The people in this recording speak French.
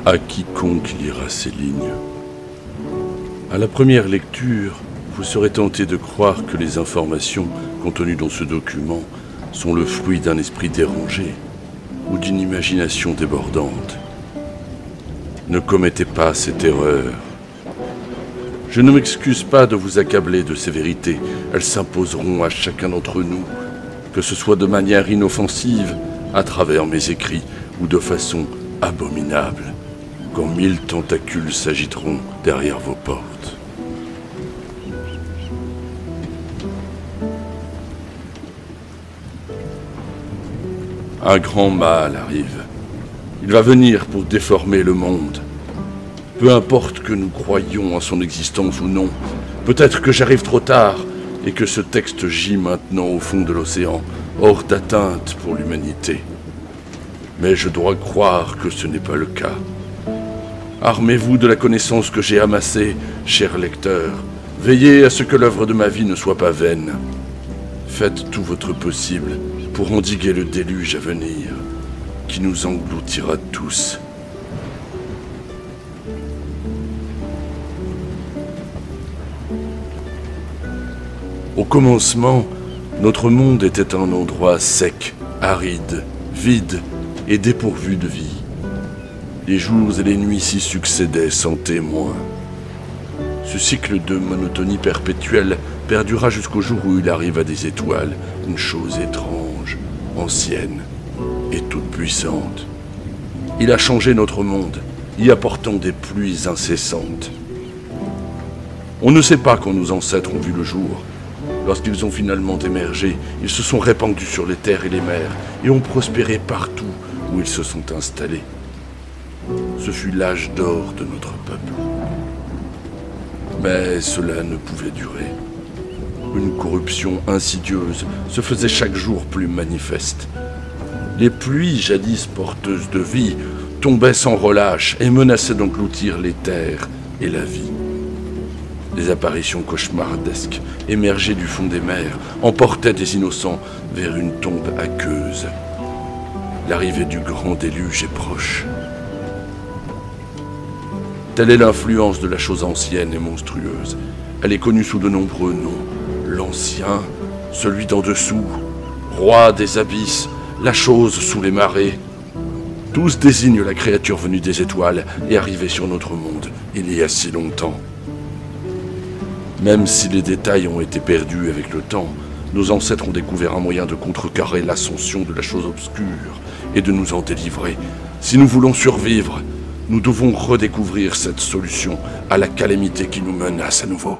À quiconque lira ces lignes. À la première lecture, vous serez tenté de croire que les informations contenues dans ce document sont le fruit d'un esprit dérangé ou d'une imagination débordante. Ne commettez pas cette erreur. Je ne m'excuse pas de vous accabler de ces vérités. Elles s'imposeront à chacun d'entre nous, que ce soit de manière inoffensive, à travers mes écrits, ou de façon abominable, quand 1000 tentacules s'agiteront derrière vos portes. Un grand mal arrive. Il va venir pour déformer le monde. Peu importe que nous croyions en son existence ou non, peut-être que j'arrive trop tard et que ce texte gît maintenant au fond de l'océan, hors d'atteinte pour l'humanité. Mais je dois croire que ce n'est pas le cas. Armez-vous de la connaissance que j'ai amassée, chers lecteurs. Veillez à ce que l'œuvre de ma vie ne soit pas vaine. Faites tout votre possible pour endiguer le déluge à venir, qui nous engloutira tous. Au commencement, notre monde était un endroit sec, aride, vide et dépourvu de vie. Les jours et les nuits s'y succédaient sans témoin. Ce cycle de monotonie perpétuelle perdura jusqu'au jour où il arrive à des étoiles, une chose étrange, ancienne et toute puissante. Il a changé notre monde, y apportant des pluies incessantes. On ne sait pas quand nos ancêtres ont vu le jour. Lorsqu'ils ont finalement émergé, ils se sont répandus sur les terres et les mers et ont prospéré partout où ils se sont installés. Ce fut l'âge d'or de notre peuple. Mais cela ne pouvait durer. Une corruption insidieuse se faisait chaque jour plus manifeste. Les pluies, jadis porteuses de vie, tombaient sans relâche et menaçaient d'engloutir les terres et la vie. Des apparitions cauchemardesques, émergées du fond des mers, emportaient des innocents vers une tombe aqueuse. L'arrivée du grand déluge est proche. Telle est l'influence de la chose ancienne et monstrueuse. Elle est connue sous de nombreux noms. L'Ancien, celui d'en dessous, roi des abysses, la chose sous les marées. Tous désignent la créature venue des étoiles et arrivée sur notre monde il y a si longtemps. Même si les détails ont été perdus avec le temps, nos ancêtres ont découvert un moyen de contrecarrer l'ascension de la chose obscure et de nous en délivrer. Si nous voulons survivre, nous devons redécouvrir cette solution à la calamité qui nous menace à nouveau.